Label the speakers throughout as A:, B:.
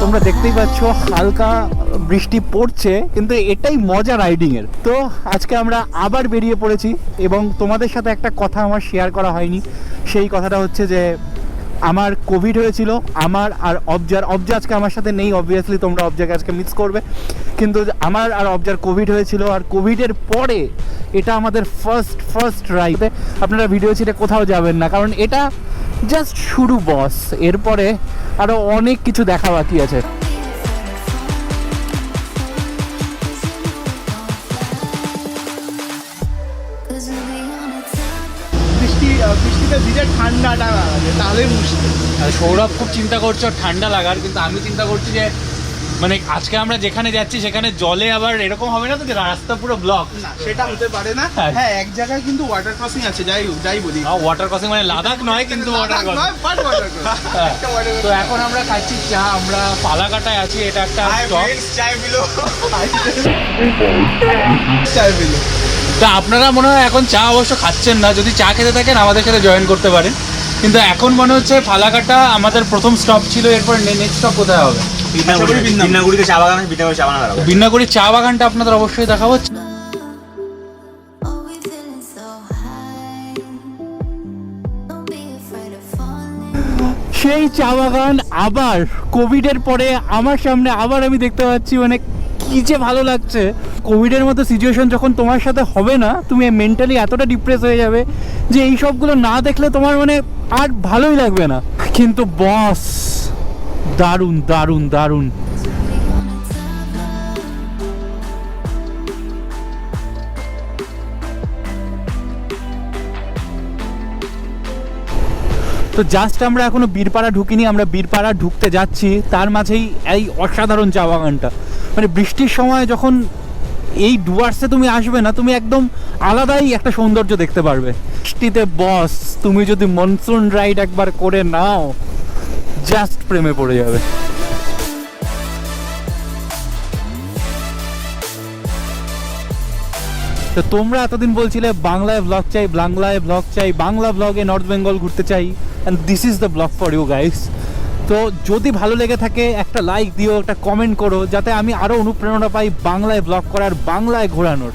A: তোমরা দেখতেই পাচ্ছ হালকা বৃষ্টি পড়ছে, কিন্তু এটাই মজা রাইডিংয়ের। তো আজকে আমরা আবার বেরিয়ে পড়েছি এবং তোমাদের সাথে একটা কথা আমার শেয়ার করা হয়নি। সেই কথাটা হচ্ছে যে আমার কোভিড হয়েছিল, আমার আর অবজার আজকে আমার সাথে নেই, অবভিয়াসলি তোমরা অবজাকে আজকে মিস করবে, কিন্তু আমার আর অবজার কোভিড হয়েছিল। আর কোভিডের পরে এটা আমাদের ফার্স্ট রাইড। আপনারা ভিডিও ছেড়ে কোথাও যাবেন না, কারণ এটা জাস্ট শুরু বস, এরপরে আরও অনেক কিছু দেখা বাকি আছে।
B: বৃষ্টিতে ভিজে ঠান্ডাটা লাগে তাহলে মুশকিল।
C: আর সৌরভ খুব চিন্তা করছে ঠান্ডা লাগার, কিন্তু আমি চিন্তা করছি যে মানে আজকে আমরা যেখানে যাচ্ছি সেখানে জলে আবার এরকম হবে না তো যে রাস্তা পুরো ব্লক।
B: না, সেটা হতে পারে না। হ্যাঁ, এক জায়গায় কিন্তু ওয়াটার ক্রসিং আছে, যাই বলি।
C: ওয়াটার ক্রসিং মানে লাদাখ নয়, কিন্তু ওয়াটার ক্রসিং। তো এখন আমরা খাচ্ছি চা, আমরা পালাকাটায় আছি, এটা একটা
B: চাই বিলো।
C: তো আপনারা মনে হয় এখন চা অবশ্য খাচ্ছেন না, যদি চা খেতে থাকেন আমাদের সাথে জয়েন করতে পারেন। কিন্তু এখন মনে হচ্ছে ফালাকাটা আমাদের প্রথম স্টপ ছিল, এরপর নেক্সট স্টপ কোথায় হবে?
D: বিন্নাগুড়িতে চা বাগান আছে, বিন্নাগুড়ি চা বাগান দেখাবো।
C: বিন্নাগুড়ির চা বাগানটা আপনাদের অবশ্যই দেখাবো।
A: সেই চা বাগান আবার কোভিডের পরে আমার সামনে আবার আমি দেখতে পাচ্ছি, মানে কি যে ভালো লাগছে। কোভিডের মতো সিচুয়েশন যখন তোমার সাথে হবে না, তুমি মেন্টালি এতটা ডিপ্রেস হয়ে যাবে যে এই সবগুলো না দেখলে তোমার মানে আর ভালোই লাগবে না। কিন্তু বস দারুণ দারুণ দারুণ। তো জাস্ট আমরা এখনো বীরপাড়া ঢুকিনি, আমরা বীরপাড়া ঢুকতে যাচ্ছি, তার মাঝেই এই অসাধারণ চা বাগানটা। মানে বৃষ্টির সময় যখন এই ডুয়ার্সে তুমি আসবে না, তুমি একদম আলাদাই একটা সৌন্দর্য দেখতে পারবে। বৃষ্টিতে বস তুমি যদি মনসুন রাইড একবার করে নাও, জাস্ট প্রেমে পড়ে যাবে। তো তোমরা এতদিন বলছিলে বাংলায় ব্লগ চাই, বাংলায় ব্লগ চাই, বাংলা ব্লগে নর্থ বেঙ্গল ঘুরতে চাই, and this is the blog for you guys. তো যদি ভালো লেগে থাকে একটা লাইক দিও, একটা কমেন্ট করো, যাতে আমি আরও অনুপ্রেরণা পাই বাংলায় ব্লগ করার, বাংলায় ঘোরানোর।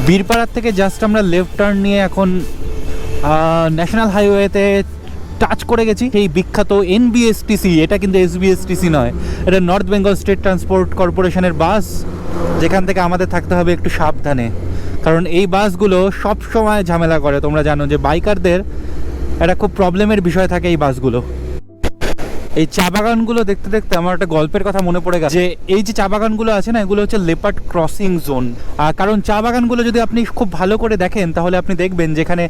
A: বীরপাড়ার থেকে জাস্ট আমরা লেফট টার্ন নিয়ে এখন ন্যাশনাল হাইওয়েতে টাচ করে গেছি সেই বিখ্যাত NBSTC। এটা কিন্তু SBSTC নয়, এটা নর্থ বেঙ্গল স্টেট ট্রান্সপোর্ট কর্পোরেশনের বাস, যেখান থেকে আমাদের থাকতে হবে একটু সাবধানে, কারণ এই বাসগুলো সব সময় ঝামেলা করে। তোমরা জানো যে বাইকারদের একটা খুব প্রবলেমের বিষয় থাকে এই বাসগুলো। এই চা বাগানগুলো দেখতে দেখতে আমার একটা গল্পের কথা মনে পড়ে গেছে, যে এই যে চা বাগানগুলো আছে না, এগুলো হচ্ছে লেপার্ড ক্রসিং জোন। কারণ চা বাগানগুলো যদি আপনি খুব ভালো করে দেখেন, তাহলে আপনি দেখবেন যেখানে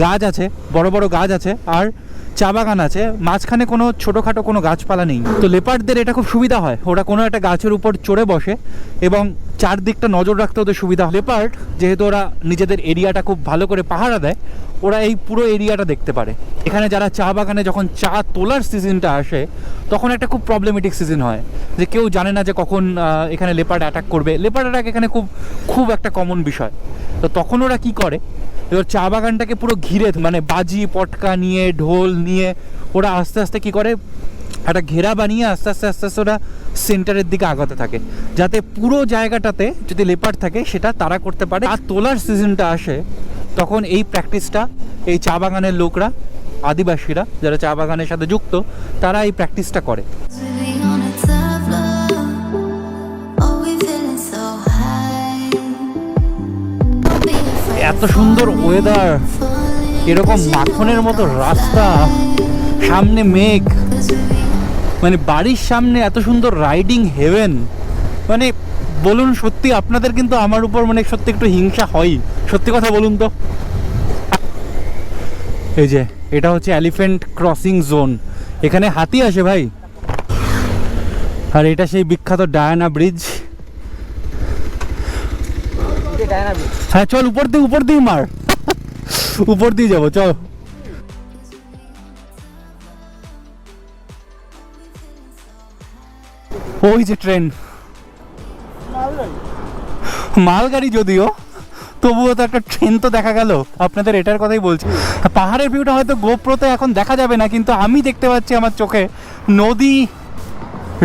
A: গাছ আছে, বড় বড় গাছ আছে, আর চা বাগান আছে, মাঝখানে কোনো ছোটোখাটো কোনো গাছপালা নেই। তো লেপার্ডদের এটা খুব সুবিধা হয়, ওরা কোনো একটা গাছের উপর চড়ে বসে এবং চারদিকটা নজর রাখতে ওদের সুবিধা হয়। লেপার্ড যেহেতু ওরা নিজেদের এরিয়াটা খুব ভালো করে পাহারা দেয়, ওরা এই পুরো এরিয়াটা দেখতে পারে। এখানে যারা চা বাগানে যখন চা তোলার সিজনটা আসে, তখন একটা খুব প্রবলেমেটিক সিজন হয়, যে কেউ জানে না যে কখন এখানে লেপার্ড অ্যাটাক করবে। লেপার্ড অ্যাটাক এখানে খুব একটা কমন বিষয়। তো তখন ওরা কি করে, এবার চা বাগানটাকে পুরো ঘিরে, মানে বাজি পটকা নিয়ে, ঢোল নিয়ে ওরা আস্তে আস্তে কি করে, একটা ঘেরা বানিয়ে আস্তে আস্তে ওরা সেন্টারের দিকে আগাতে থাকে, যাতে পুরো জায়গাটাতে যদি লেপার্ড থাকে সেটা তারা করতে পারে। আর তোলার সিজনটা আসে, তখন এই প্র্যাকটিসটা এই চা বাগানের লোকরা, আদিবাসীরা যারা চা বাগানের সাথে যুক্ত, তারা এই প্র্যাকটিসটা করে। এত সুন্দর ওয়েদার, এরকম মাখনের মতো রাস্তা, সামনে মেঘ, মানে বাড়ির সামনে এত সুন্দর রাইডিং হেভেন। মানে বলুন সত্যি, আপনাদের কিন্তু আমার উপর মানে সত্যি একটু হিংসা হয়, সত্যি কথা বলুন তো। এই যে এটা হচ্ছে এলিফ্যান্ট ক্রসিং জোন, এখানে হাতি আসে ভাই। আর এটা সেই বিখ্যাত ডায়ানা ব্রিজ। হ্যাঁ চল, উপর দিয়ে মার, উপর দিয়ে যাবো, চল। ওই যে ট্রেন, মালগাড়ি যদিও, তবুও তো একটা ট্রেন তো দেখা গেল। আপনাদের এটার কথাই বলছি। পাহাড়ের ভিউটা হয়তো গোপ্রোতে এখন দেখা যাবে না, কিন্তু আমি দেখতে পাচ্ছি আমার চোখে নদী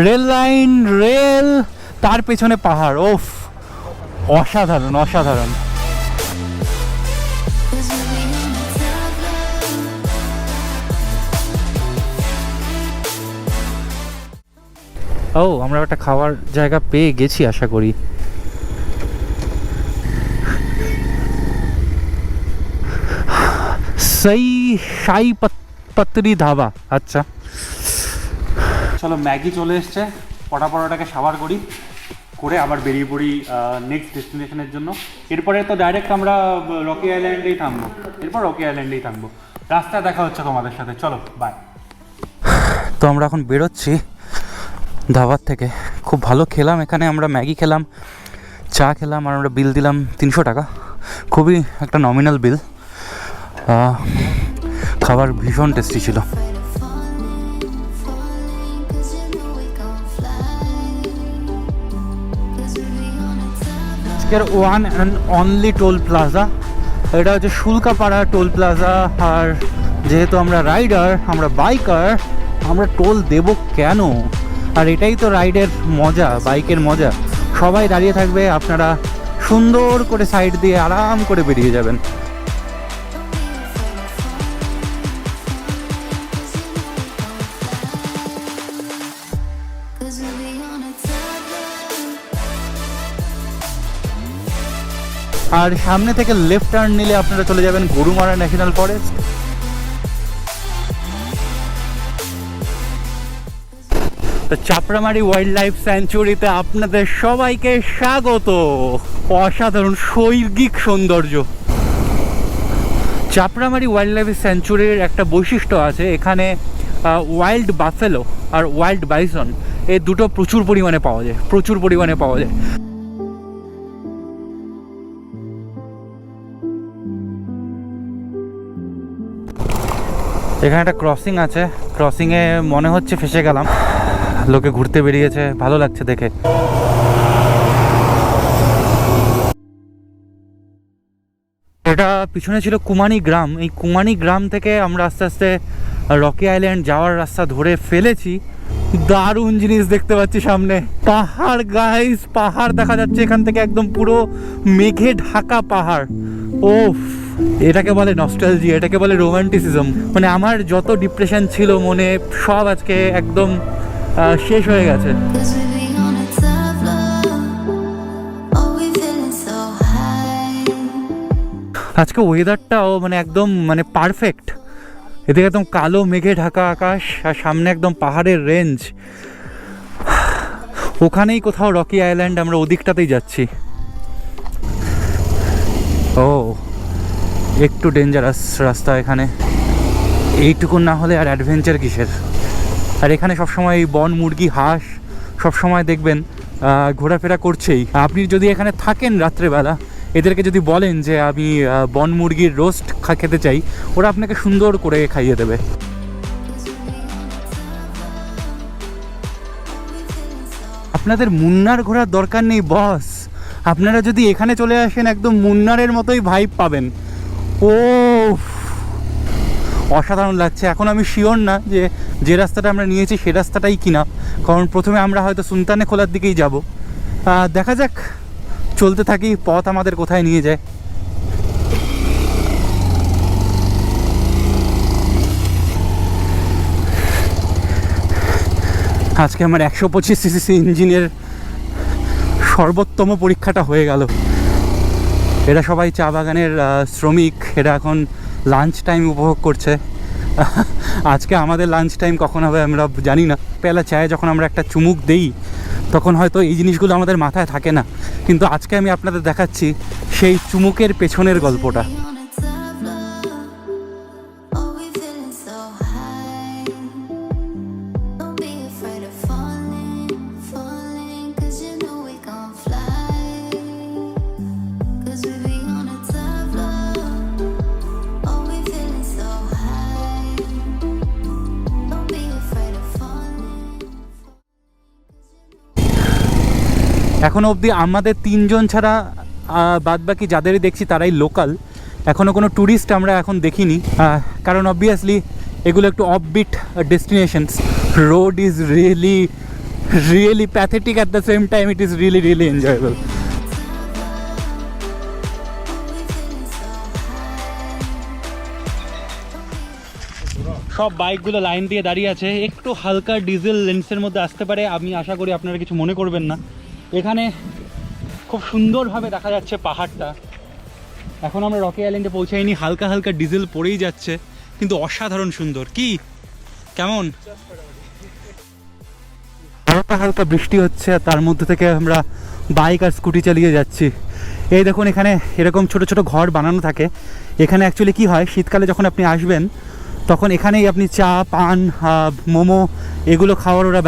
A: রেল লাইন, রেল, তার পেছনে পাহাড়। ওফ, অসাধারণ অসাধারণ। ও, আমরা একটা খাওয়ার জায়গা পেয়ে গেছি আশা করি। সেই সাই পাত্রি ধাবা। আচ্ছা চলো, ম্যাগি চলে এসছে, পটাপটাটাকে সাবার করি, করে আবার বেরিয়ে পড়ি নেক্সট ডেস্টিনেশনের জন্য। এরপরে তো ডাইরেক্ট আমরা রকি আইল্যান্ডেই থামবো, এরপর রকি আইল্যান্ডেই থামবো। রাস্তায় দেখা হচ্ছে তোমাদের সাথে, চলো বাই। তো আমরা এখন বেরোচ্ছি ধাবার থেকে। খুব ভালো খেলাম এখানে, আমরা ম্যাগি খেলাম, চা খেলাম, আর আমরা বিল দিলাম 300 টাকা। খুবই একটা নমিনাল বিল। খাবার ভীষণ টেস্টি ছিল। আজকের one and only toll plaza এটা হচ্ছে শুল্কাপাড়া টোল প্লাজা। আর যেহেতু আমরা রাইডার, আমরা বাইকার, আমরা টোল দেব কেন? আর এটাই তো রাইডের মজা, বাইকের মজা। সবাই দাঁড়িয়ে থাকবে, আপনারা সুন্দর করে সাইড দিয়ে আরাম করে বেরিয়ে যাবেন। আর সামনে থেকে লেফট টার্ন নিলে আপনারা চলে যাবেন গরুমারা ন্যাশনাল ফরেস্ট। তো চাপড়ামারি ওয়াইল্ড লাইফ স্যাঞ্চুরিতে আপনাদের সবাইকে স্বাগত। অসাধারণ শৈল্পিক সৌন্দর্য। চাপড়ামারি ওয়াইল্ড লাইফ স্যাঞ্চুরির একটা বৈশিষ্ট্য আছে, এখানে ওয়াইল্ড বাফেলো আর ওয়াইল্ড বাইসন এই দুটো প্রচুর পরিমাণে পাওয়া যায়, প্রচুর পরিমাণে পাওয়া যায়। এখানে একটা ক্রসিং আছে, ক্রসিংয়ে মনে হচ্ছে ফেসে গেলাম। লোকে ঘুরতে বেরিয়েছে, ভালো লাগছে দেখে। এটা পিছনে ছিল কুমানি গ্রাম। এই কুমানি গ্রাম থেকে আমরা আস্তে আস্তে রকি আইল্যান্ড যাওয়ার রাস্তা ধরে ফেলেছি। দারুণ জিনিস দেখতে পাচ্ছি সামনে, পাহাড় গাইস, পাহাড় দেখা যাচ্ছে এখান থেকে, একদম পুরো মেঘে ঢাকা পাহাড়। ওফ, এটাকে বলে নস্টালজিয়া, এটাকে বলে রোমান্টিসিজম। মানে আমার যত ডিপ্রেশন ছিল মনে, সব আজকে একদম শেষ হয়ে গেছে। আজকে ওয়েদারটাও মানে একদম মানে পারফেক্ট। এদিকে একদম কালো মেঘে ঢাকা আকাশ, আর সামনে একদম পাহাড়ের রেঞ্জ। ওখানেই কোথাও রকি আইল্যান্ড, আমরা ওদিকটাতেই যাচ্ছি। ও, একটু ডেঞ্জারাস রাস্তা এখানে, এইটুকু না হলে আর অ্যাডভেঞ্চার কিসের। আর এখানে সবসময় এই বন মুরগি, হাঁস সবসময় দেখবেন ঘোরাফেরা করছেই। আপনি যদি এখানে থাকেন রাত্রেবেলা, এদেরকে যদি বলেন যে আমি বন মুরগির রোস্ট খেতে চাই, ওরা আপনাকে সুন্দর করে খাইয়ে দেবে। আপনাদের মুন্নার ঘোরার দরকার নেই বস, আপনারা যদি এখানে চলে আসেন একদম মুন্নারের মতোই ভাইব পাবেন। ও, অসাধারণ লাগছে। এখন আমি শিওর না যে যে রাস্তাটা আমরা নিয়েছি সে রাস্তাটাই কিনা, কারণ প্রথমে আমরা হয়তো সুলতানে খোলার দিকেই যাব। দেখা যাক, চলতে থাকি, পথ আমাদের কোথায় নিয়ে যায়। আজকে আমার 125 সিসি ইঞ্জিনের সর্বোত্তম পরীক্ষাটা হয়ে গেল। এরা সবাই চা বাগানের শ্রমিক, এরা এখন লাঞ্চ টাইম উপভোগ করছে। আজকে আমাদের লাঞ্চ টাইম কখন হবে আমরা জানি না। পেলা চায়ে যখন আমরা একটা চুমুক দেই তখন হয়তো এই জিনিসগুলো আমাদের মাথায় থাকে না, কিন্তু আজকে আমি আপনাদের দেখাচ্ছি সেই চুমুকের পেছনের গল্পটা। এখনও অবধি আমাদের 3 জন ছাড়া বাদ বাকি যাদেরই দেখছি তারাই লোকাল। এখনও কোনো ট্যুরিস্ট আমরা এখন দেখিনি, কারণ অবভিয়াসলি এগুলো একটু offbeat destinations. Road is really really pathetic at the same time. It is really, really enjoyable. সব বাইকগুলো লাইন দিয়ে দাঁড়িয়ে আছে, একটু হালকা ডিজেল লেন্সের মধ্যে আসতে পারে, আমি আশা করি আপনারা কিছু মনে করবেন না। এখানে খুব সুন্দরভাবে দেখা যাচ্ছে পাহাড়টা। এখন আমরা রকি আইল্যান্ডে পৌঁছাইনি, হালকা হালকা ডিজেল পড়েই যাচ্ছে, কিন্তু অসাধারণ সুন্দর। কি কেমন হালকা হালকা বৃষ্টি হচ্ছে, আর তার মধ্যে থেকে আমরা বাইক আর স্কুটি চালিয়ে যাচ্ছি। এই দেখুন, এখানে এরকম ছোট ছোট ঘর বানানো থাকে। এখানে অ্যাকচুয়ালি কি হয়, শীতকালে যখন আপনি আসবেন তখন এখানেই আপনি চা, পান, মোমো এগুলো খাওয়ার ওরা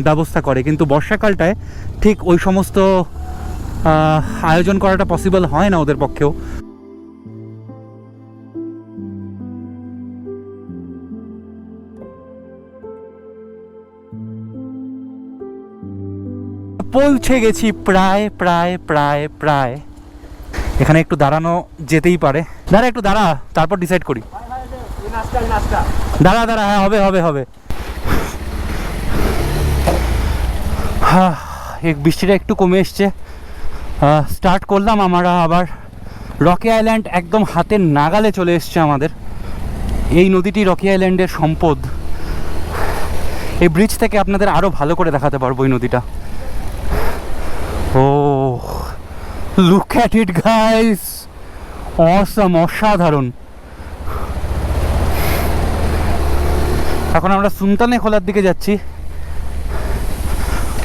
A: ব্যবস্থা করে, কিন্তু বর্ষাকালটায় ঠিক ওই সমস্ত আয়োজন করাটা পসিবল হয় না ওদের পক্ষেও। পৌঁছে গেছি প্রায় প্রায় প্রায় প্রায়। এখানে একটু দাঁড়ানো যেতেই পারে। দাঁড়া, একটু দাঁড়া, তারপর ডিসাইড করি। দাঁড়া দাঁড়া, হ্যাঁ হবে হবে হবে। হ্যাঁ, বৃষ্টিটা একটু কমে এসছে। স্টার্ট করলাম আমরা আবার। রকি আইল্যান্ড একদম হাতের নাগালে চলে এসছে আমাদের। এই নদীটি রকি আইল্যান্ডের সম্পদ। এই ব্রিজ থেকে আপনাদের আরও ভালো করে দেখাতে পারবো এই নদীটা। Oh look at it guys, awesome, অসাধারণ। এখন আমরা সুলতানি খোলার দিকে যাচ্ছি।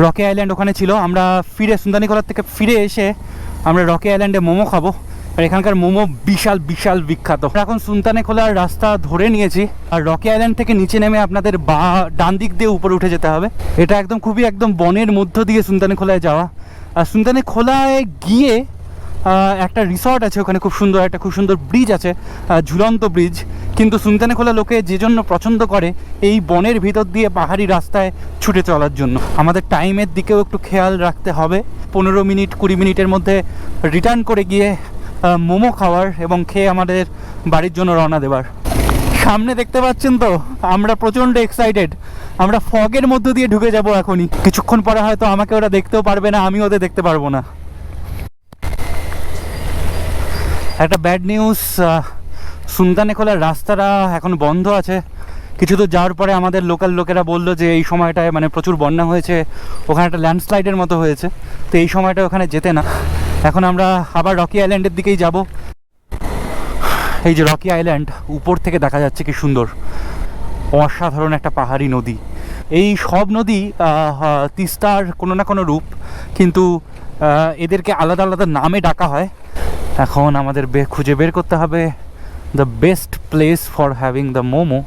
A: রকি আইল্যান্ড ওখানে ছিল, আমরা ফিরে সুলতানি খোলার থেকে ফিরে এসে আমরা রকি আইল্যান্ডে মোমো খাবো, আর এখানকার মোমো বিশাল বিশাল বিখ্যাত। এখন সুলতানি খোলার রাস্তা ধরে নিয়েছি, আর রকি আইল্যান্ড থেকে নিচে নেমে আপনাদের ডান দিক দিয়ে উপরে উঠে যেতে হবে। এটা একদম খুবই একদম বনের মধ্য দিয়ে সুলতানি খোলায় যাওয়া। আর সুলতানি খোলায় গিয়ে একটা রিসর্ট আছে ওখানে, খুব সুন্দর একটা খুব সুন্দর ব্রিজ আছে, ঝুলন্ত ব্রিজ। কিন্তু সুলতানি খোলা লোকে যে জন্য পছন্দ করে এই বনের ভিতর দিয়ে পাহাড়ি রাস্তায় ছুটে চলার জন্য। আমাদের টাইমের দিকেও একটু খেয়াল রাখতে হবে। 15 মিনিট 20 মিনিটের মধ্যে রিটার্ন করে গিয়ে মোমো খাওয়ার এবং খেয়ে আমাদের বাড়ির জন্য রওনা দেবার। সামনে দেখতে পাচ্ছেন তো, আমরা প্রচণ্ড এক্সাইটেড। আমরা ফগের মধ্য দিয়ে ঢুকে যাব এখনই। কিছুক্ষণ পরে হয়তো আমাকে ওরা দেখতেও পারবে না, আমি ওদের দেখতে পারবো না। একটা ব্যাড নিউজ, সুলতানি খোলার রাস্তাটা এখন বন্ধ আছে। কিছু দূর যাওয়ার পরে আমাদের লোকাল লোকেরা বললো যে এই সময়টায় মানে প্রচুর বন্যা হয়েছে, ওখানে একটা ল্যান্ডস্লাইডের মতো হয়েছে, তো এই সময়টা ওখানে যেতে না। এখন আমরা আবার রকি আইল্যান্ডের দিকেই যাব। এই যে রকি আইল্যান্ড, উপর থেকে দেখা যাচ্ছে কি সুন্দর, অসাধারণ একটা পাহাড়ি নদী। এই সব নদী তিস্তার কোনো না কোনো রূপ, কিন্তু এদেরকে আলাদা আলাদা নামে ডাকা হয়। এখন আমাদের খুঁজে বের করতে হবে the best place for having the momo.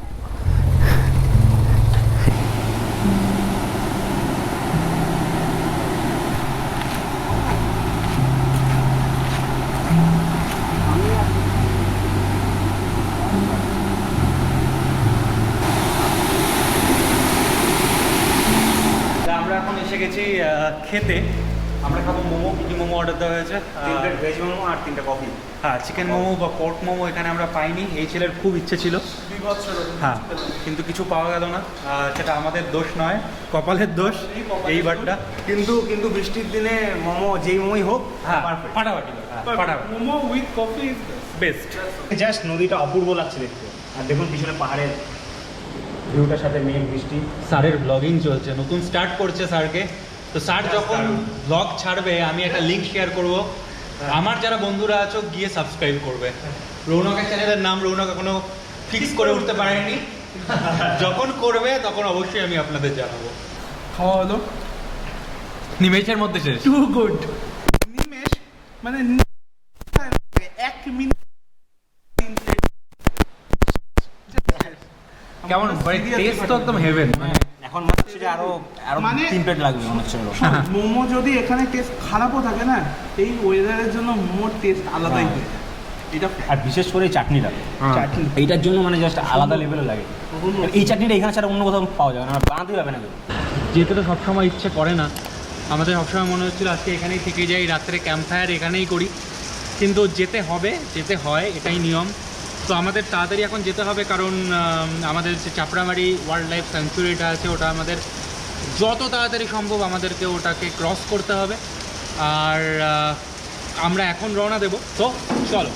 A: আমরা এখন এসে গেছি খেতে। আমরা খাবো মোমো। কি মোমো অর্ডার দেওয়া হয়েছে?
D: 3 প্লেট ভেজ মোমো আর 3টা কফি।
A: হ্যাঁ, চিকেন মোমো বা পর্ক মোমো এখানে আমরা পাইনি। এই ছেলের খুব ইচ্ছে ছিল, হ্যাঁ, কিন্তু কিছু পাওয়া গেল না। সেটা আমাদের দোষ নয়, কপালের দোষ এইবারটা।
D: কিন্তু বৃষ্টির দিনে মোমো যেই মোমোই হোক,
A: হ্যাঁ,
D: পারফেক্ট।
A: ফাটাফাটি ফাটাফাটি
B: momo with coffee is
A: best.
D: Just নদীটা অপূর্ব লাগছে দেখতে। আর দেখুন পিছনে পাহাড়ের ভিউটার সাথে মেঘ, বৃষ্টি।
A: স্যারের ব্লগিং চলছে, নতুন স্টার্ট করছে স্যারকে। তো স্যার যখন ব্লগ ছাড়বে আমি একটা লিঙ্ক শেয়ার করব, আমার যারা বন্ধুরা আছো গিয়ে সাবস্ক্রাইব করবে। রৌনকের চ্যানেলের নাম রৌনক এখনো ফিক্স করে উঠতে পারেনি, যখন করবে তখন অবশ্যই আমি আপনাদের জানাবো।
B: খাওয়া হলো
A: নিমেষের মধ্যে শেষ।
B: Two good. নিমেষ মানে 1 মিনিট
A: কেমন টেস্ট তো একদম হেভেন।
D: এখন মনে হচ্ছে যে আরো
B: মানে
D: 3 প্লেট লাগবে মনে হচ্ছে।
B: মোমো যদি এখানে টেস্ট খারাপও থাকে না, এই ওয়েদারের জন্য মোমোর টেস্ট আলাদাই হয়। এটা
D: আর বিশেষ করে এই চাটনিটা,
B: চাটনি
D: এইটার জন্য মানে জাস্ট আলাদা লেভেলে লাগে। এই চাটনিটা এখানে ছাড়া অন্য কোথাও পাওয়া যাবে না, বানাতেই হবে না কেউ।
A: যেতে তো সবসময় ইচ্ছে করে না, আমাদের সবসময় মনে হচ্ছিল আজকে এখানেই থেকে যাই, রাত্রে ক্যাম্প ফায়ার এখানেই করি, কিন্তু যেতে হবে, যেতে হয়, এটাই নিয়ম। তো আমাদের তাড়াতাড়ি এখন যেতে হবে, কারণ আমাদের যে চাপড়ামারি ওয়াইল্ড লাইফ স্যাংচুরিটা আছে ওটা আমাদের
C: যত তাড়াতাড়ি সম্ভব আমাদেরকে ওটাকে ক্রস করতে হবে। আর আমরা এখন রওনা দেবো, তো চলো।